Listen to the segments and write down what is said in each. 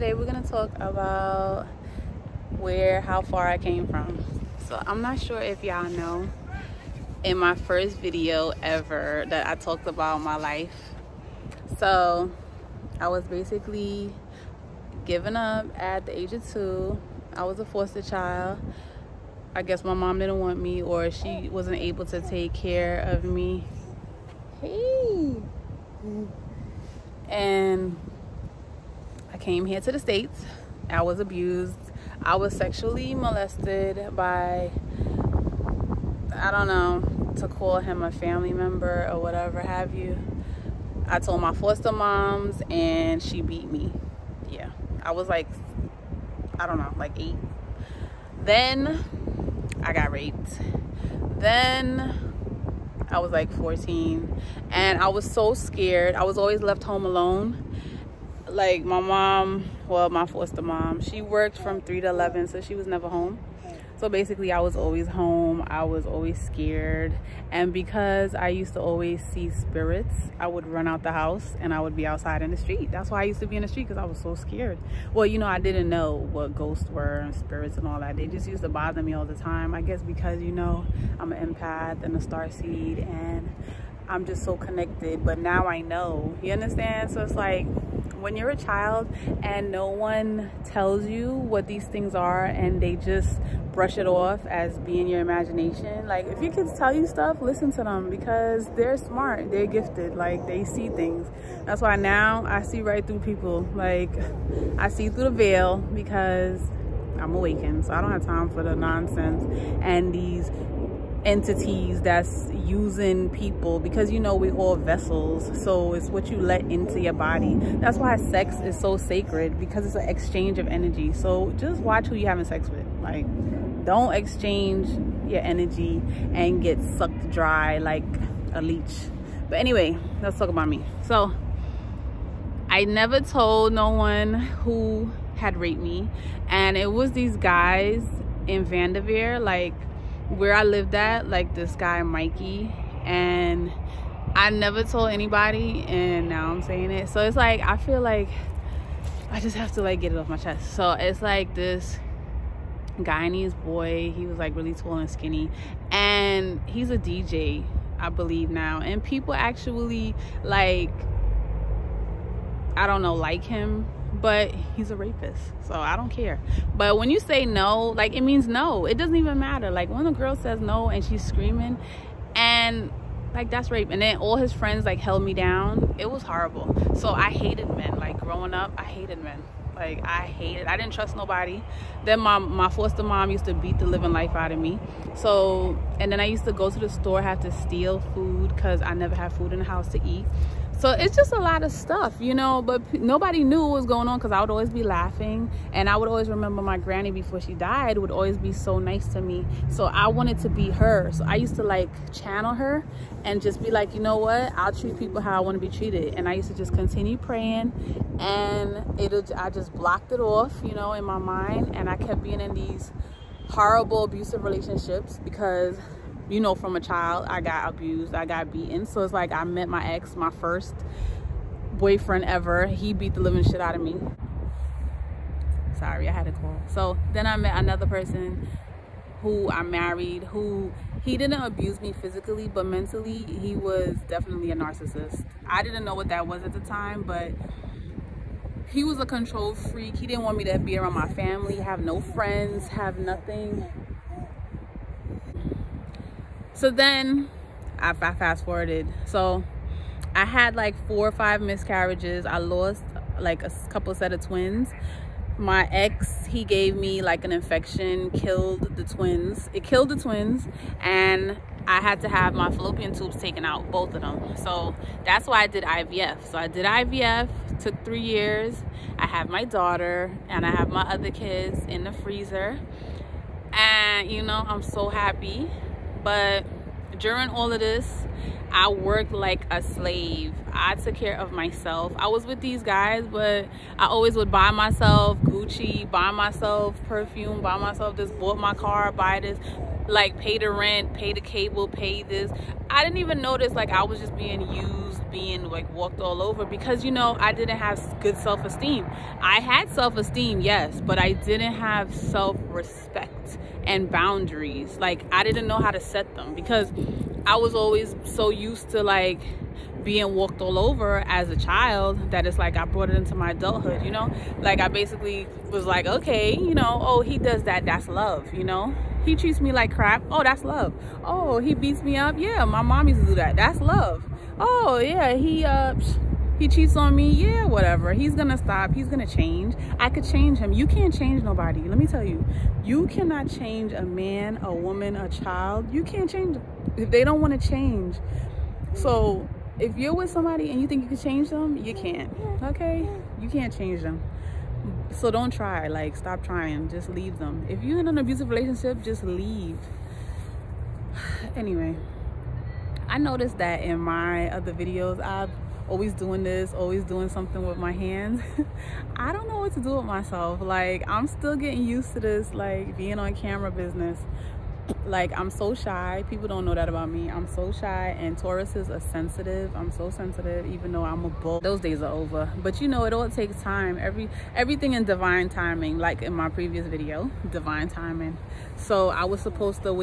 today we're gonna talk about how far I came from. So I'm not sure if y'all know, in my first video ever that I talked about my life, so I was basically given up at the age of 2. I was a foster child. I guess my mom didn't want me, or she wasn't able to take care of me. Hey. And I came here to the States. I was abused. I was sexually molested by, I don't know, to call him a family member or whatever have you. I told my foster moms and she beat me. Yeah, I was like, I don't know, like 8. Then I got raped. Then I was like 14 and I was so scared. I was always left home alone. Like my mom, well, my foster mom, she worked from 3 to 11, so she was never home. So basically I was always home. I was always scared, and because I used to always see spirits, I would run out the house and I would be outside in the street. That's why I used to be in the street, because I was so scared. Well, you know, I didn't know what ghosts were and spirits and all that. They just used to bother me all the time. I guess because, you know, I'm an empath and a starseed and I'm just so connected. But now I know, you understand? So it's like, when you're a child and no one tells you what these things are and they just brush it off as being your imagination, like if your kids tell you stuff, listen to them, because they're smart, they're gifted, like they see things. That's why now I see right through people. Like I see through the veil because I'm awakened, so I don't have time for the nonsense and these entities that's using people, because you know we're all vessels, so it's what you let into your body. That's why sex is so sacred, because it's an exchange of energy. So just watch who you're having sex with. Like, don't exchange your energy and get sucked dry like a leech. But anyway, let's talk about me. So I never told no one who had raped me, and it was these guys in Vanderveer, like where I lived at, like this guy Mikey, and I never told anybody, and now I'm saying it. So it's like I feel like I just have to like get it off my chest. So it's like this Guyanese boy, he was like really tall and skinny, and he's a DJ, I believe now, and people actually like, I don't know, like him, but he's a rapist, so I don't care. But when you say no, like it means no. It doesn't even matter. Like when a girl says no and she's screaming, and like that's rape. And then all his friends like held me down. It was horrible. So I hated men. Like growing up, I hated men. Like I didn't trust nobody. Then my foster mom used to beat the living life out of me. So, and then I used to go to the store, have to steal food because I never had food in the house to eat. So it's just a lot of stuff, you know, but nobody knew what was going on, because I would always be laughing, and I would always remember my granny before she died would always be so nice to me. So I wanted to be her. So I used to like channel her and just be like, you know what, I'll treat people how I want to be treated. And I used to just continue praying, and I just blocked it off, you know, in my mind. And I kept being in these horrible abusive relationships because, you know, from a child I got abused, I got beaten. So it's like I met my ex, my first boyfriend ever. He beat the living shit out of me. Sorry, I had to call. So then I met another person who I married, who he didn't abuse me physically, but mentally he was definitely a narcissist. I didn't know what that was at the time, but he was a control freak. He didn't want me to be around my family, have no friends, have nothing. So then I fast forwarded. So I had like 4 or 5 miscarriages. I lost like a couple set of twins. My ex, he gave me like an infection, killed the twins. It killed the twins, and I had to have my fallopian tubes taken out, both of them. So that's why I did IVF. So I did IVF, took 3 years. I have my daughter and I have my other kids in the freezer. And you know, I'm so happy. But during all of this, I worked like a slave. I took care of myself. I was with these guys, but I always would buy myself Gucci, buy myself perfume, buy myself this, bought my car, buy this. like pay the rent, pay the cable, pay this. I didn't even notice like I was just being used, being like walked all over, because you know, I didn't have good self-esteem. I had self-esteem, yes, but I didn't have self-respect and boundaries. Like I didn't know how to set them, because I was always so used to like being walked all over as a child that it's like I brought it into my adulthood, you know. Like I basically was like, okay, you know, oh, he does that, that's love, you know. He treats me like crap, oh, that's love. Oh, he beats me up, yeah, my mom used to do that, that's love. Oh yeah, he cheats on me, yeah, whatever, he's gonna stop, he's gonna change. I could change him. You can't change nobody. Let me tell you, you cannot change a man, a woman, a child. You can't change them if they don't want to change. So if you're with somebody and you think you can change them, you can't, okay? You can't change them. So don't try, like stop trying, just leave them. If you're in an abusive relationship, just leave. Anyway, I noticed that in my other videos, I'm always doing this, always doing something with my hands. I don't know what to do with myself. Like I'm still getting used to this, like being on camera business. Like I'm so shy. People don't know that about me. I'm so shy, and Tauruses are sensitive. I'm so sensitive, even though I'm a bull. Those days are over. But you know, it all takes time. Everything in divine timing, like in my previous video, divine timing. So I was supposed to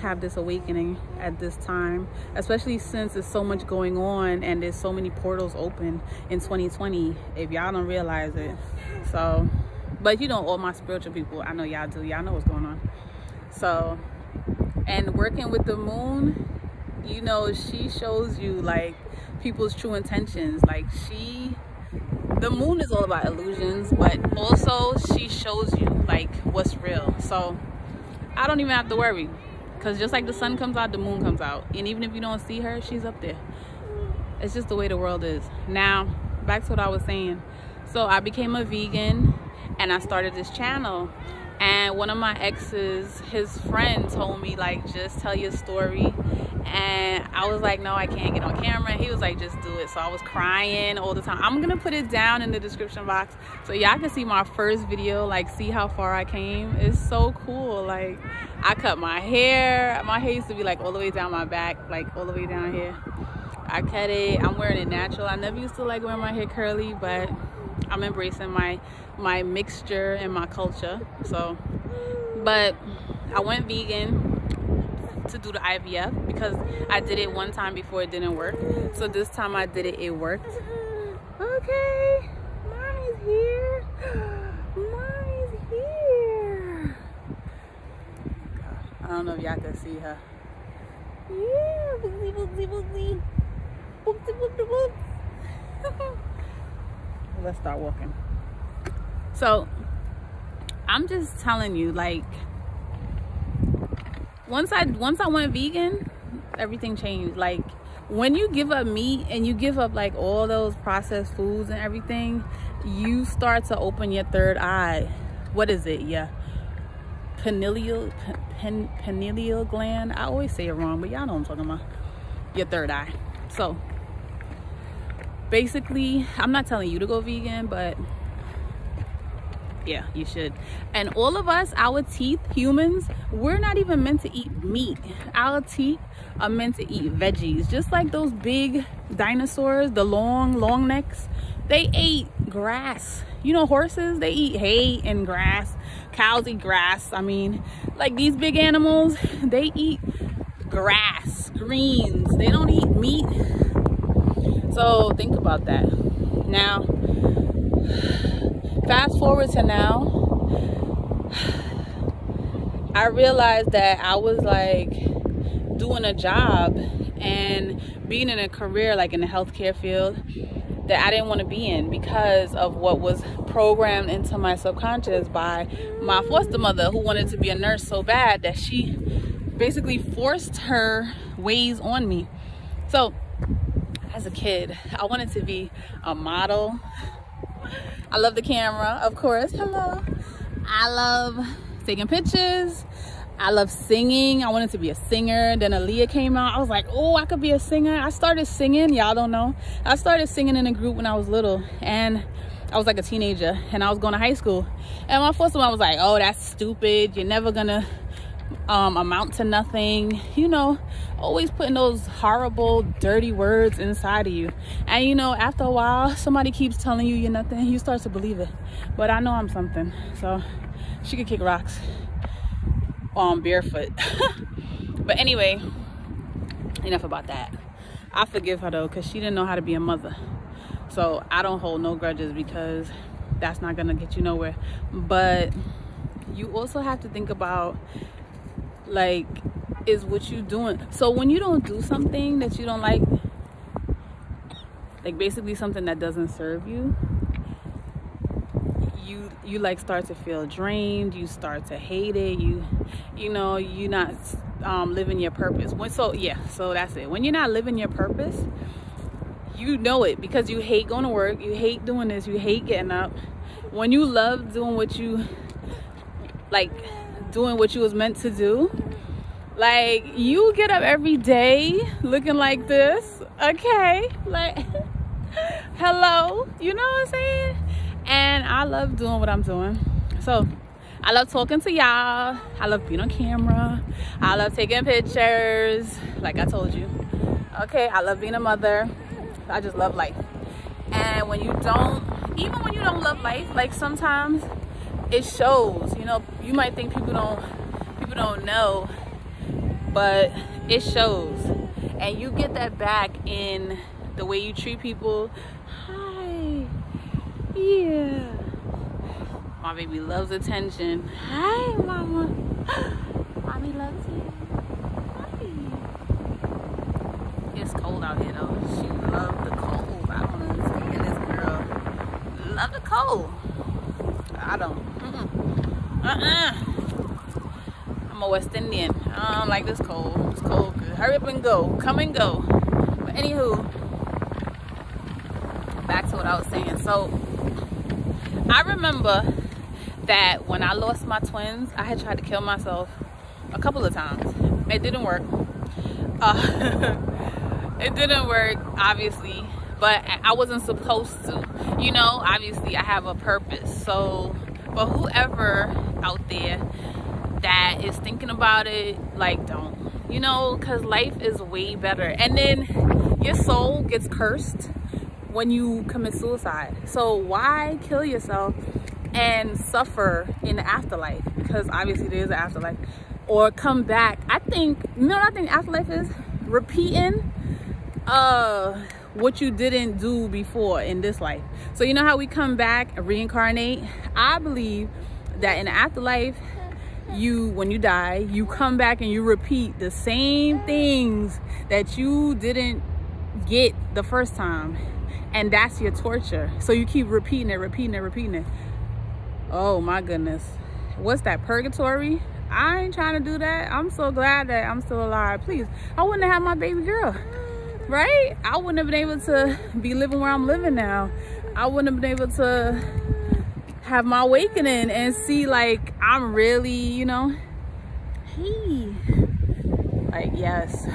have this awakening at this time, especially since there's so much going on and there's so many portals open in 2020, if y'all don't realize it. So, but you know, all my spiritual people, I know y'all do. Y'all know what's going on. So, and working with the moon, you know, she shows you like people's true intentions. Like the moon is all about illusions, but also she shows you like what's real. So I don't even have to worry, because just like the sun comes out, the moon comes out, and even if you don't see her, she's up there. It's just the way the world is. Now back to what I was saying. So I became a vegan and I started this channel. And one of my exes, his friend told me like, just tell your story. And I was like, no, I can't get on camera. He was like, just do it. So I was crying all the time. I'm gonna put it down in the description box so y'all can see my first video, like see how far I came. It's so cool. Like I cut my hair. My hair used to be like all the way down my back, like all the way down here. I cut it. I'm wearing it natural. I never used to like wearing my hair curly, but I'm embracing my mixture and my culture. So, but I went vegan to do the IVF because I did it one time before, it didn't work. So this time I did it, it worked. Okay, mommy's here. Mommy's here. I don't know if y'all can see her. Yeah, boopsie, boopsie, boopsie. Boopsie, boopsie, boopsie. Let's start walking. So I'm just telling you, like once I went vegan, everything changed. Like when you give up meat and you give up like all those processed foods and everything, you start to open your third eye. What is it? Yeah, pineal gland. I always say it wrong, but y'all know what I'm talking about. Your third eye. So basically, I'm not telling you to go vegan, but yeah, you should. And all of us, our teeth, humans, we're not even meant to eat meat. Our teeth are meant to eat veggies. Just like those big dinosaurs, the long necks, they ate grass. You know, horses, they eat hay and grass. Cows eat grass. I mean, like these big animals, they eat grass, greens. They don't eat meat. So think about that. Now, fast forward to now, I realized that I was like doing a job and being in a career like in the healthcare field that I didn't want to be in because of what was programmed into my subconscious by my foster mother, who wanted to be a nurse so bad that she basically forced her ways on me. So as a kid, I wanted to be a model. I love the camera, of course. Hello. I love taking pictures. I love singing. I wanted to be a singer. Then Aaliyah came out. I was like, oh, I could be a singer. I started singing. Y'all don't know. I started singing in a group when I was little. And I was like a teenager. And I was going to high school. And my foster mom was like, oh, that's stupid. You're never going to amount to nothing, you know, always putting those horrible, dirty words inside of you. And you know, after a while, somebody keeps telling you you're nothing, you start to believe it. But I know I'm something, so she could kick rocks barefoot. But anyway, enough about that. I forgive her though, because she didn't know how to be a mother. So I don't hold no grudges, because that's not gonna get you nowhere. But you also have to think about, like, is what you doing. So when you don't do something that you don't like basically something that doesn't serve you, you like start to feel drained, you start to hate it, you know, you're not living your purpose. So that's it. When you're not living your purpose, you know it, because you hate going to work, you hate doing this, you hate getting up. When you love doing what you like, doing what you was meant to do, like, you get up every day looking like this, okay, like hello, you know what I'm saying? And I love doing what I'm doing. So I love talking to y'all, I love being on camera, I love taking pictures, like I told you, okay, I love being a mother. I just love life. And when you don't, even when you don't love life, like, sometimes it shows. You know, you might think people don't know, but it shows. And you get that back in the way you treat people. Hi. Yeah. My baby loves attention. Hi, mama. Mommy loves you. Hi. It's cold out here though. She loves the cold. I don't understand this girl. Love the cold. I don't. I'm a West Indian. I don't like this cold. It's cold. Good. Hurry up and go. Come and go. But anywho, back to what I was saying. So I remember that when I lost my twins, I had tried to kill myself a couple of times. It didn't work. It didn't work, obviously, but I wasn't supposed to. You know, obviously I have a purpose. So, but whoever out there that is thinking about it, like, don't, you know, because life is way better. And then your soul gets cursed when you commit suicide. So why kill yourself and suffer in the afterlife? Because obviously there is an afterlife. Or come back. I think, you know what I think afterlife is? Repeating what you didn't do before in this life. So you know how we come back and reincarnate? I believe that in the afterlife, when you die, you come back and you repeat the same things that you didn't get the first time, and that's your torture. So you keep repeating it. Oh my goodness, what's that, purgatory? I ain't trying to do that. I'm so glad that I'm still alive. Please, I wouldn't have had my baby girl, right? I wouldn't have been able to be living where I'm living now. I wouldn't have been able to have my awakening and see, like, I'm really, you know, hey, like, yes,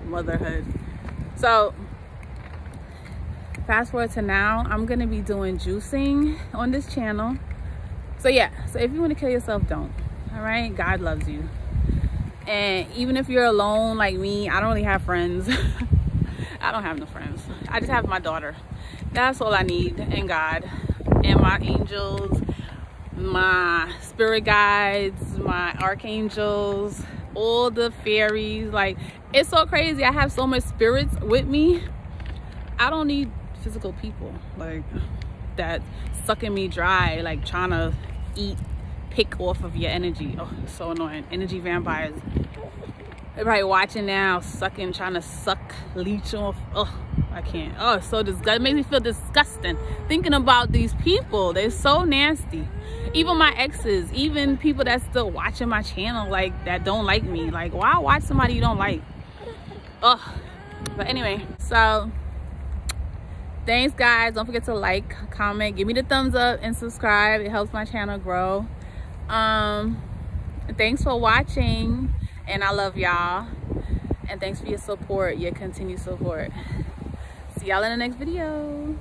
motherhood. So fast forward to now, I'm gonna be doing juicing on this channel. So yeah, so if you want to kill yourself, don't. All right, God loves you. And even if you're alone like me, I don't really have friends. I don't have no friends. I just have my daughter. That's all I need, and God, and my angels, my spirit guides, my archangels, all the fairies. Like, it's so crazy. I have so much spirits with me. I don't need physical people like that sucking me dry, like trying to pick off of your energy. Oh, it's so annoying. Energy vampires. They're probably watching now, trying to suck, leech off. Oh, I can't. Oh, it's so disgusting. It makes me feel disgusting thinking about these people. They're so nasty. Even my exes, even people that still watching my channel, like, that don't like me. Like, why watch somebody you don't like? Ugh. But anyway, so thanks guys. Don't forget to like, comment, give me the thumbs up, and subscribe. It helps my channel grow. Thanks for watching, and I love y'all, and thanks for your support, your continued support. See y'all in the next video.